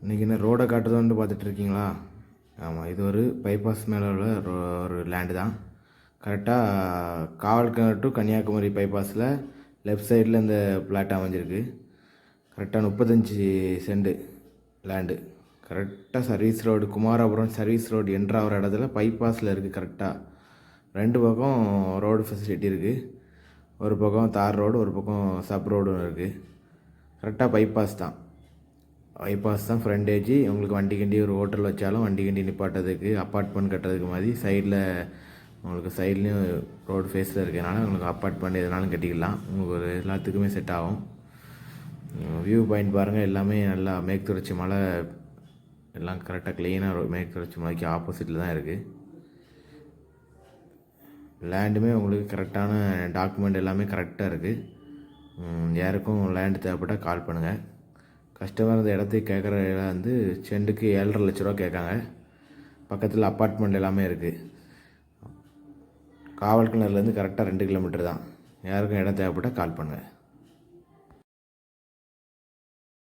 இன்றைக்கி என்ன ரோடை காட்டுதோன்னு பார்த்துட்ருக்கீங்களா? ஆமாம், இது ஒரு பைபாஸ் மேலே உள்ள ஒரு லேண்டு தான். கரெக்டாக காவல்கிணறு டு கன்னியாகுமரி பைபாஸில் லெஃப்ட் சைடில் இந்த பிளாட் அமைஞ்சிருக்கு. கரெக்டாக 35 சென்ட் லேண்டு. கரெக்டாக service road, Kumarapuram service road என்ட்ராகிற இடத்துல பைபாஸில் இருக்குது. கரெக்டாக 2 பக்கம் ரோடு ஃபெசிலிட்டி இருக்குது. ஒரு பக்கம் தார் ரோடு, ஒரு பக்கம் சப் ரோடு இருக்குது. கரெக்டாக பைபாஸ் தான். ஃப்ரண்டேஜ். உங்களுக்கு வண்டி கண்டி ஒரு ஹோட்டல் வச்சாலும் வண்டி கண்டி நிப்பாட்டதுக்கு, அப்பார்ட்மெண்ட் கட்டுறதுக்கு மாதிரி சைடில் உங்களுக்கு சைட்லேயும் ரோடு ஃபேஸில் இருக்கிறதுனால உங்களுக்கு அப்பார்ட்மெண்ட் எதுனாலும் கட்டிக்கலாம். உங்களுக்கு ஒரு எல்லாத்துக்குமே செட் ஆகும். வியூ பாயிண்ட் பாருங்கள், எல்லாமே நல்லா மேற்கு தொடர்ச்சி மலை எல்லாம் கரெக்டாக க்ளீனாக மேற்கு தொடர்ச்சி மலைக்கு ஆப்போசிட்டில் தான் இருக்குது. லேண்டுமே உங்களுக்கு கரெக்டான டாக்குமெண்ட் எல்லாமே கரெக்டாக இருக்குது. யாருக்கும் லேண்டு தேவைப்பட்டால் கால் பண்ணுங்கள். கஸ்டமர் இந்த இடத்துக்கு கேட்குற இடம் வந்து செண்டுக்கு 7.5 லட்ச ரூபா கேட்காங்க. பக்கத்தில் அப்பார்ட்மெண்ட் எல்லாமே இருக்குது. காவல் கிணறுலேருந்து கரெக்டாக 2 கிலோமீட்டர் தான். யாருக்கும் இடம் தேவைப்பட்டால் கால் பண்ணுங்கள்.